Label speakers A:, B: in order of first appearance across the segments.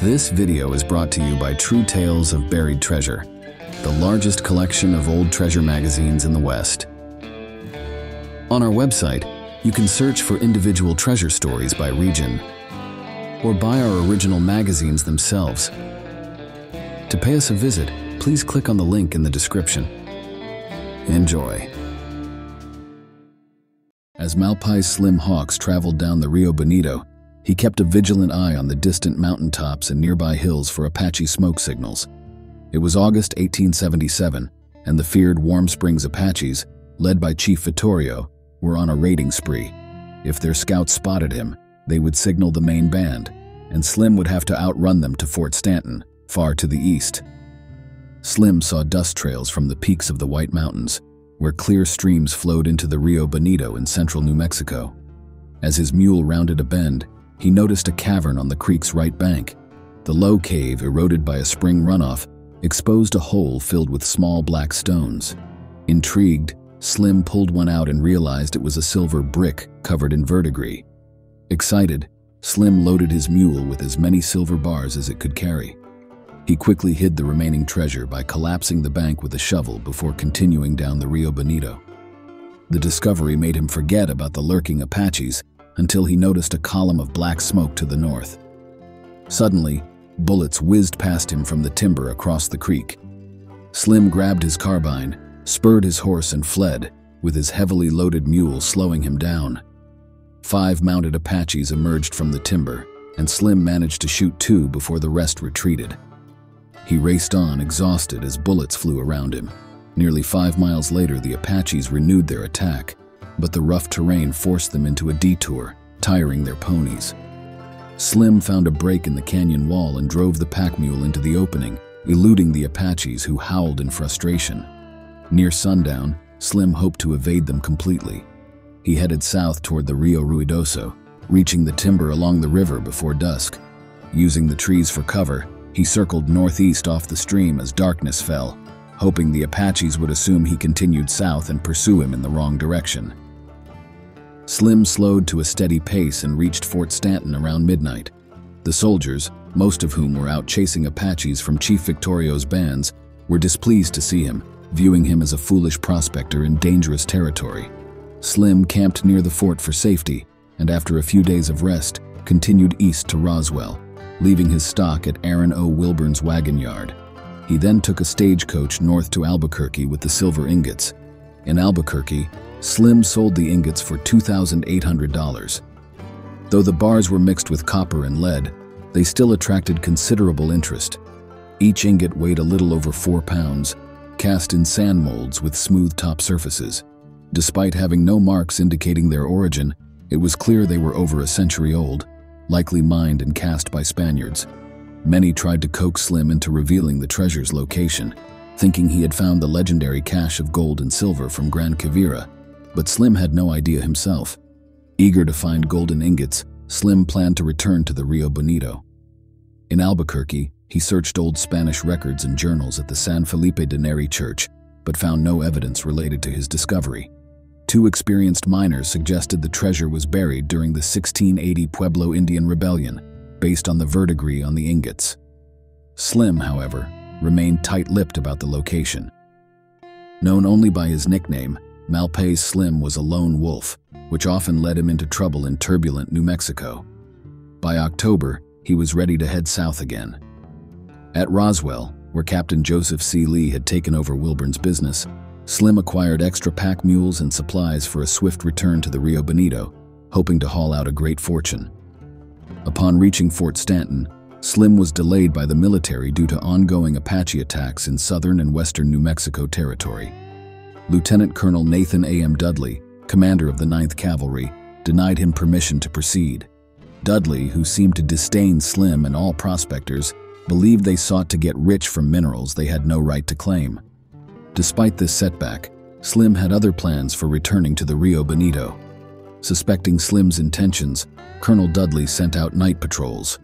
A: This video is brought to you by True Tales of Buried Treasure, the largest collection of old treasure magazines in the West. On our website, you can search for individual treasure stories by region, or buy our original magazines themselves. To pay us a visit, please click on the link in the description. Enjoy. As Malpais Slim Hawks traveled down the Rio Bonito, he kept a vigilant eye on the distant mountaintops and nearby hills for Apache smoke signals. It was August 1877, and the feared Warm Springs Apaches, led by Chief Vittorio, were on a raiding spree. If their scouts spotted him, they would signal the main band, and Slim would have to outrun them to Fort Stanton, far to the east. Slim saw dust trails from the peaks of the White Mountains, where clear streams flowed into the Rio Bonito in central New Mexico. As his mule rounded a bend, he noticed a cavern on the creek's right bank. The low cave, eroded by a spring runoff, exposed a hole filled with small black stones. Intrigued, Slim pulled one out and realized it was a silver brick covered in verdigris. Excited, Slim loaded his mule with as many silver bars as it could carry. He quickly hid the remaining treasure by collapsing the bank with a shovel before continuing down the Rio Bonito. The discovery made him forget about the lurking Apaches until he noticed a column of black smoke to the north. Suddenly, bullets whizzed past him from the timber across the creek. Slim grabbed his carbine, spurred his horse and fled, with his heavily loaded mule slowing him down. 5 mounted Apaches emerged from the timber, and Slim managed to shoot 2 before the rest retreated. He raced on, exhausted, as bullets flew around him. Nearly 5 miles later, the Apaches renewed their attack, but the rough terrain forced them into a detour, tiring their ponies. Slim found a break in the canyon wall and drove the pack mule into the opening, eluding the Apaches, who howled in frustration. Near sundown, Slim hoped to evade them completely. He headed south toward the Rio Ruidoso, reaching the timber along the river before dusk. Using the trees for cover, he circled northeast off the stream as darkness fell, hoping the Apaches would assume he continued south and pursue him in the wrong direction. Slim slowed to a steady pace and reached Fort Stanton around midnight. The soldiers, most of whom were out chasing Apaches from Chief Vittorio's bands, were displeased to see him, viewing him as a foolish prospector in dangerous territory. Slim camped near the fort for safety, and after a few days of rest, continued east to Roswell, leaving his stock at Aaron O. Wilburn's wagon yard. He then took a stagecoach north to Albuquerque with the silver ingots. In Albuquerque, Slim sold the ingots for $2,800. Though the bars were mixed with copper and lead, they still attracted considerable interest. Each ingot weighed a little over 4 pounds, cast in sand molds with smooth top surfaces. Despite having no marks indicating their origin, it was clear they were over a century old, likely mined and cast by Spaniards. Many tried to coax Slim into revealing the treasure's location, thinking he had found the legendary cache of gold and silver from Gran Quivira, but Slim had no idea himself. Eager to find golden ingots, Slim planned to return to the Rio Bonito. In Albuquerque, he searched old Spanish records and journals at the San Felipe de Neri church, but found no evidence related to his discovery. 2 experienced miners suggested the treasure was buried during the 1680 Pueblo Indian Rebellion, based on the verdigris on the ingots. Slim, however, remained tight-lipped about the location. Known only by his nickname, Malpais Slim was a lone wolf, which often led him into trouble in turbulent New Mexico. By October, he was ready to head south again. At Roswell, where Captain Joseph C. Lee had taken over Wilburn's business, Slim acquired extra pack mules and supplies for a swift return to the Rio Bonito, hoping to haul out a great fortune. Upon reaching Fort Stanton, Slim was delayed by the military due to ongoing Apache attacks in southern and western New Mexico territory. Lieutenant Colonel Nathan A.M. Dudley, commander of the 9th Cavalry, denied him permission to proceed. Dudley, who seemed to disdain Slim and all prospectors, believed they sought to get rich from minerals they had no right to claim. Despite this setback, Slim had other plans for returning to the Rio Bonito. Suspecting Slim's intentions, Colonel Dudley sent out night patrols.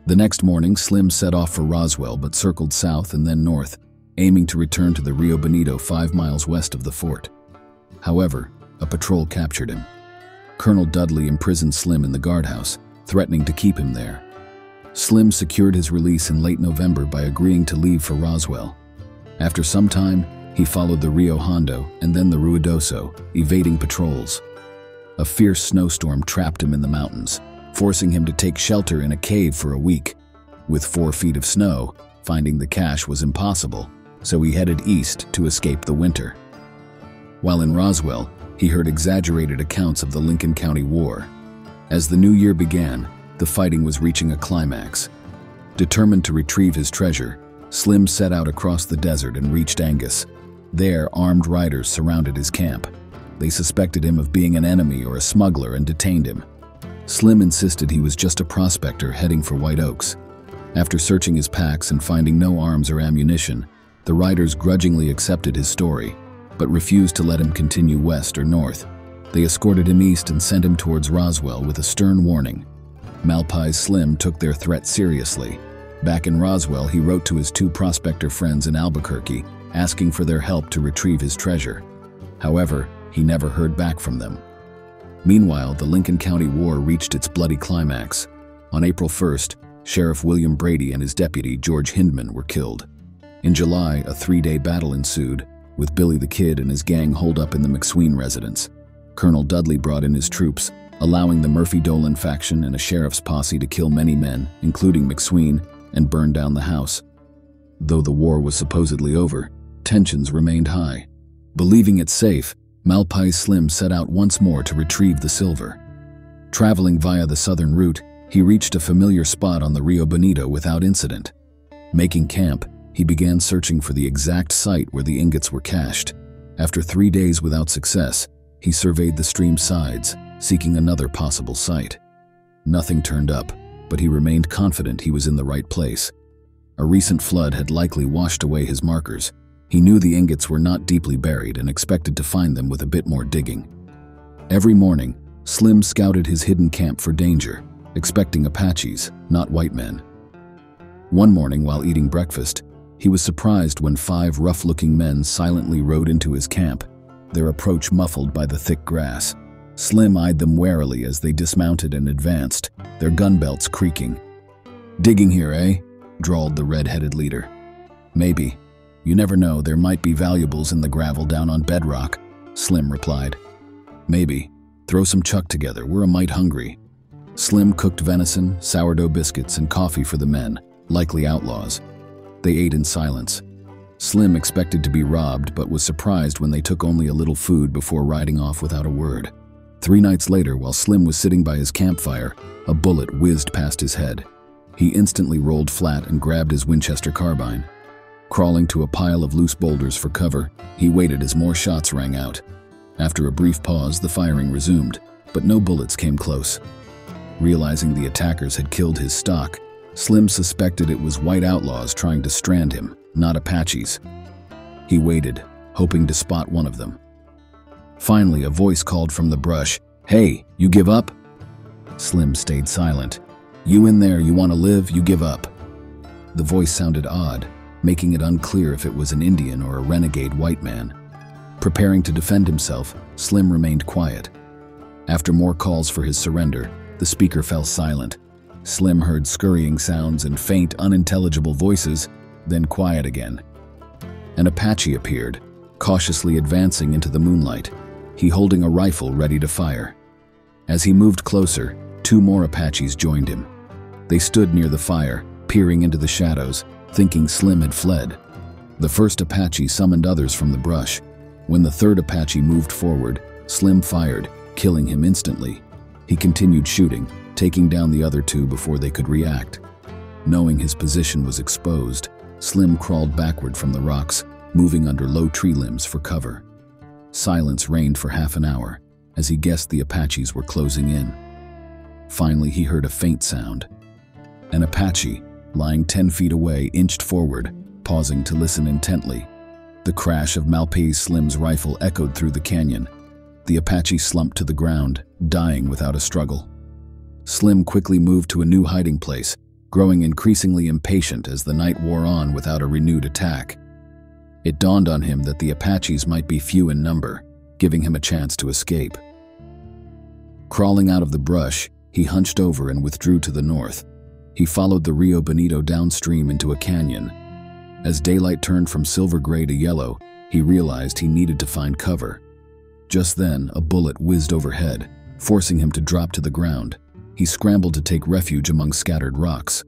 A: The next morning, Slim set off for Roswell but circled south and then north, aiming to return to the Rio Bonito 5 miles west of the fort. However, a patrol captured him. Colonel Dudley imprisoned Slim in the guardhouse, threatening to keep him there. Slim secured his release in late November by agreeing to leave for Roswell. After some time, he followed the Rio Hondo and then the Ruidoso, evading patrols. A fierce snowstorm trapped him in the mountains, forcing him to take shelter in a cave for a week. With 4 feet of snow, finding the cache was impossible, so he headed east to escape the winter. While in Roswell, he heard exaggerated accounts of the Lincoln County War. As the new year began, the fighting was reaching a climax. Determined to retrieve his treasure, Slim set out across the desert and reached Angus. There, armed riders surrounded his camp. They suspected him of being an enemy or a smuggler and detained him. Slim insisted he was just a prospector heading for White Oaks. After searching his packs and finding no arms or ammunition, the riders grudgingly accepted his story, but refused to let him continue west or north. They escorted him east and sent him towards Roswell with a stern warning. Malpais Slim took their threat seriously. Back in Roswell, he wrote to his 2 prospector friends in Albuquerque, asking for their help to retrieve his treasure. However, he never heard back from them. Meanwhile, the Lincoln County War reached its bloody climax. On April 1st, Sheriff William Brady and his deputy, George Hindman, were killed. In July, a 3-day battle ensued, with Billy the Kid and his gang holed up in the McSween residence. Colonel Dudley brought in his troops, allowing the Murphy-Dolan faction and a sheriff's posse to kill many men, including McSween, and burn down the house. Though the war was supposedly over, tensions remained high. Believing it safe, Malpais Slim set out once more to retrieve the silver. Traveling via the southern route, he reached a familiar spot on the Rio Bonito without incident. Making camp, he began searching for the exact site where the ingots were cached. After 3 days without success, he surveyed the stream's sides, seeking another possible site. Nothing turned up, but he remained confident he was in the right place. A recent flood had likely washed away his markers. He knew the ingots were not deeply buried and expected to find them with a bit more digging. Every morning, Slim scouted his hidden camp for danger, expecting Apaches, not white men. One morning while eating breakfast, he was surprised when 5 rough-looking men silently rode into his camp, their approach muffled by the thick grass. Slim eyed them warily as they dismounted and advanced, their gun belts creaking. "Digging here, eh?" drawled the red-headed leader. "Maybe. You never know, there might be valuables in the gravel down on bedrock," Slim replied. "Maybe. Throw some chuck together, we're a mite hungry." Slim cooked venison, sourdough biscuits, and coffee for the men, likely outlaws. They ate in silence. Slim expected to be robbed, but was surprised when they took only a little food before riding off without a word. 3 nights later, while Slim was sitting by his campfire, a bullet whizzed past his head. He instantly rolled flat and grabbed his Winchester carbine. Crawling to a pile of loose boulders for cover, he waited as more shots rang out. After a brief pause, the firing resumed, but no bullets came close. Realizing the attackers had killed his stock, Slim suspected it was white outlaws trying to strand him, not Apaches. He waited, hoping to spot one of them. Finally, a voice called from the brush, "Hey, you give up?" Slim stayed silent. "You in there, you want to live, you give up." The voice sounded odd, making it unclear if it was an Indian or a renegade white man. Preparing to defend himself, Slim remained quiet. After more calls for his surrender, the speaker fell silent. Slim heard scurrying sounds and faint, unintelligible voices, then quiet again. An Apache appeared, cautiously advancing into the moonlight, he holding a rifle ready to fire. As he moved closer, 2 more Apaches joined him. They stood near the fire, peering into the shadows, thinking Slim had fled. The first Apache summoned others from the brush. When the 3rd Apache moved forward, Slim fired, killing him instantly. He continued shooting, taking down the other 2 before they could react. Knowing his position was exposed, Slim crawled backward from the rocks, moving under low tree limbs for cover. Silence reigned for half an hour, as he guessed the Apaches were closing in. Finally, he heard a faint sound. An Apache, lying 10 feet away, inched forward, pausing to listen intently. The crash of Malpais Slim's rifle echoed through the canyon. The Apache slumped to the ground, dying without a struggle. Slim quickly moved to a new hiding place, growing increasingly impatient as the night wore on without a renewed attack. It dawned on him that the Apaches might be few in number, giving him a chance to escape. Crawling out of the brush, he hunched over and withdrew to the north. He followed the Rio Bonito downstream into a canyon. As daylight turned from silver gray to yellow, he realized he needed to find cover. Just then, a bullet whizzed overhead, forcing him to drop to the ground. He scrambled to take refuge among scattered rocks.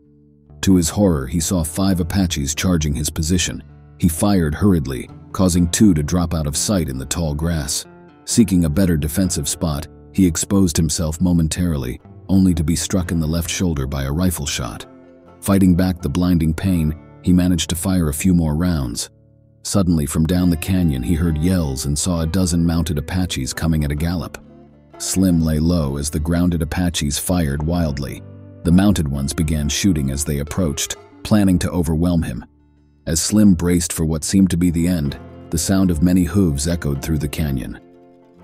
A: To his horror, he saw 5 Apaches charging his position. He fired hurriedly, causing 2 to drop out of sight in the tall grass. Seeking a better defensive spot, he exposed himself momentarily, only to be struck in the left shoulder by a rifle shot. Fighting back the blinding pain, he managed to fire a few more rounds. Suddenly, from down the canyon, he heard yells and saw a dozen mounted Apaches coming at a gallop. Slim lay low as the grounded Apaches fired wildly. The mounted ones began shooting as they approached, planning to overwhelm him. As Slim braced for what seemed to be the end, the sound of many hooves echoed through the canyon.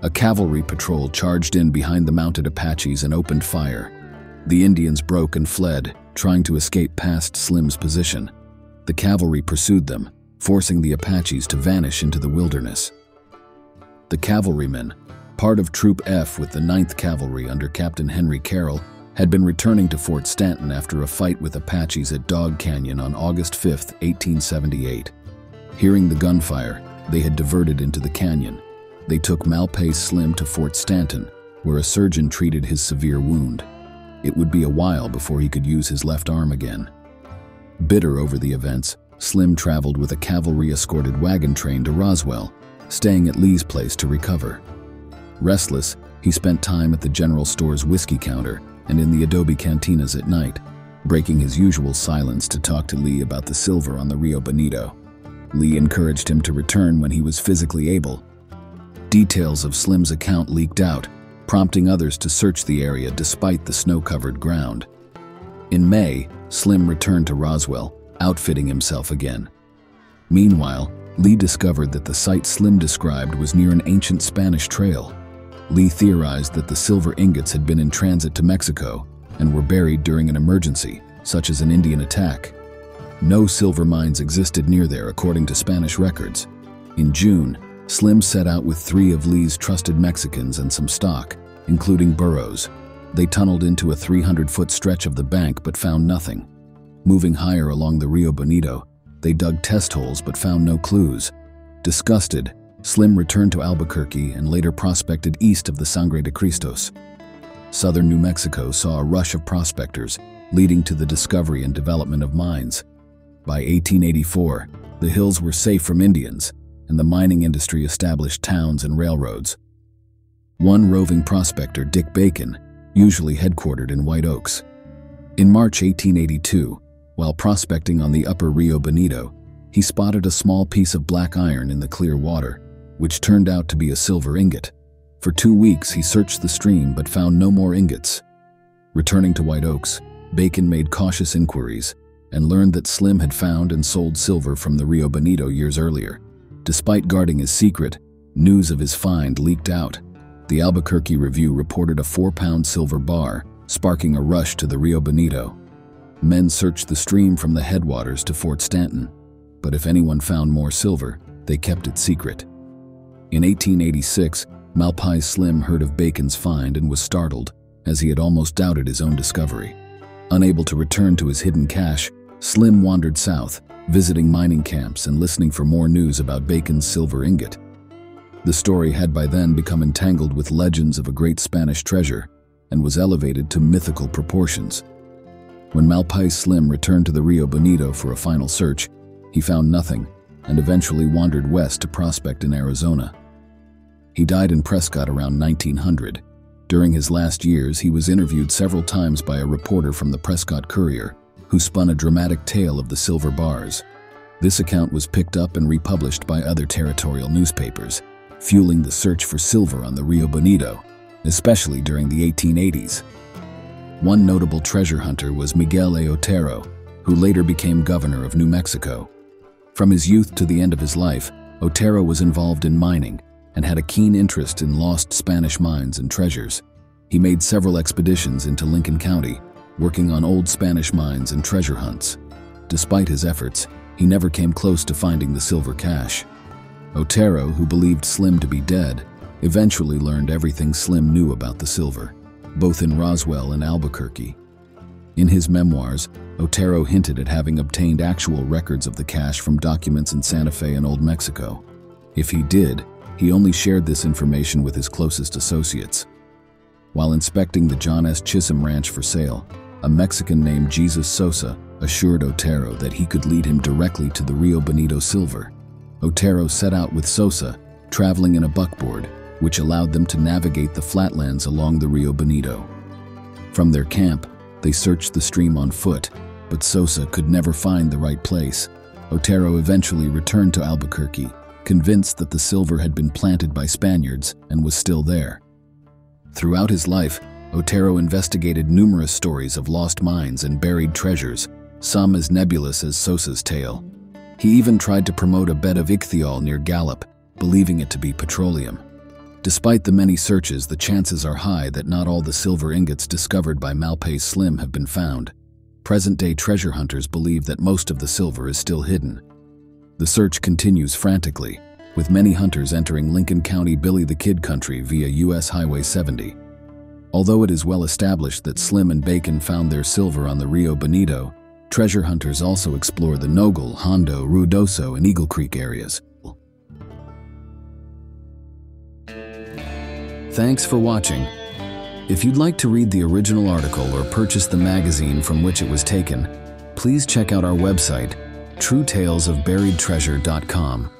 A: A cavalry patrol charged in behind the mounted Apaches and opened fire. The Indians broke and fled, trying to escape past Slim's position. The cavalry pursued them, forcing the Apaches to vanish into the wilderness. The cavalrymen, part of Troop F with the 9th Cavalry under Captain Henry Carroll, had been returning to Fort Stanton after a fight with Apaches at Dog Canyon on August 5, 1878. Hearing the gunfire, they had diverted into the canyon. They took Malpais Slim to Fort Stanton, where a surgeon treated his severe wound. It would be a while before he could use his left arm again. Bitter over the events, Slim traveled with a cavalry-escorted wagon train to Roswell, staying at Lee's place to recover. Restless, he spent time at the general store's whiskey counter and in the adobe cantinas at night, breaking his usual silence to talk to Lee about the silver on the Rio Bonito. Lee encouraged him to return when he was physically able. Details of Slim's account leaked out, prompting others to search the area despite the snow-covered ground. In May, Slim returned to Roswell, outfitting himself again. Meanwhile, Lee discovered that the site Slim described was near an ancient Spanish trail. Lee theorized that the silver ingots had been in transit to Mexico and were buried during an emergency, such as an Indian attack. No silver mines existed near there according to Spanish records. In June, Slim set out with 3 of Lee's trusted Mexicans and some stock, including burros. They tunneled into a 300-foot stretch of the bank but found nothing. Moving higher along the Rio Bonito, they dug test holes but found no clues. Disgusted, Slim returned to Albuquerque and later prospected east of the Sangre de Cristos. Southern New Mexico saw a rush of prospectors, leading to the discovery and development of mines. By 1884, the hills were safe from Indians, and the mining industry established towns and railroads. One roving prospector, Dick Bacon, usually headquartered in White Oaks. In March 1882, while prospecting on the upper Rio Bonito, he spotted a small piece of black iron in the clear water, which turned out to be a silver ingot. For 2 weeks, he searched the stream but found no more ingots. Returning to White Oaks, Bacon made cautious inquiries and learned that Slim had found and sold silver from the Rio Bonito years earlier. Despite guarding his secret, news of his find leaked out. The Albuquerque Review reported a 4-pound silver bar, sparking a rush to the Rio Bonito. Men searched the stream from the headwaters to Fort Stanton, but if anyone found more silver, they kept it secret. In 1886, Malpais Slim heard of Bacon's find and was startled, as he had almost doubted his own discovery. Unable to return to his hidden cache, Slim wandered south, visiting mining camps and listening for more news about Bacon's silver ingot. The story had by then become entangled with legends of a great Spanish treasure and was elevated to mythical proportions. When Malpais Slim returned to the Rio Bonito for a final search, he found nothing and eventually wandered west to prospect in Arizona. He died in Prescott around 1900. During his last years, he was interviewed several times by a reporter from the Prescott Courier, who spun a dramatic tale of the silver bars. This account was picked up and republished by other territorial newspapers, fueling the search for silver on the Rio Bonito, especially during the 1880s. One notable treasure hunter was Miguel A. Otero, who later became governor of New Mexico. From his youth to the end of his life, Otero was involved in mining and had a keen interest in lost Spanish mines and treasures. He made several expeditions into Lincoln County, working on old Spanish mines and treasure hunts. Despite his efforts, he never came close to finding the silver cache. Otero, who believed Slim to be dead, eventually learned everything Slim knew about the silver, both in Roswell and Albuquerque. In his memoirs, Otero hinted at having obtained actual records of the cache from documents in Santa Fe and Old Mexico. If he did, he only shared this information with his closest associates. While inspecting the John S. Chisholm Ranch for sale, a Mexican named Jesus Sosa assured Otero that he could lead him directly to the Rio Bonito silver. Otero set out with Sosa, traveling in a buckboard, which allowed them to navigate the flatlands along the Rio Bonito. From their camp, they searched the stream on foot, but Sosa could never find the right place. Otero eventually returned to Albuquerque, convinced that the silver had been planted by Spaniards and was still there. Throughout his life, Otero investigated numerous stories of lost mines and buried treasures, some as nebulous as Sosa's tale. He even tried to promote a bed of ichthyol near Gallup, believing it to be petroleum. Despite the many searches, the chances are high that not all the silver ingots discovered by Malpais Slim have been found. Present-day treasure hunters believe that most of the silver is still hidden. The search continues frantically, with many hunters entering Lincoln County Billy the Kid country via US Highway 70. Although it is well established that Slim and Bacon found their silver on the Rio Bonito, treasure hunters also explore the Nogal, Hondo, Ruidoso, and Eagle Creek areas. Thanks for watching. If you'd like to read the original article or purchase the magazine from which it was taken, please check out our website, truetalesofburiedtreasure.com.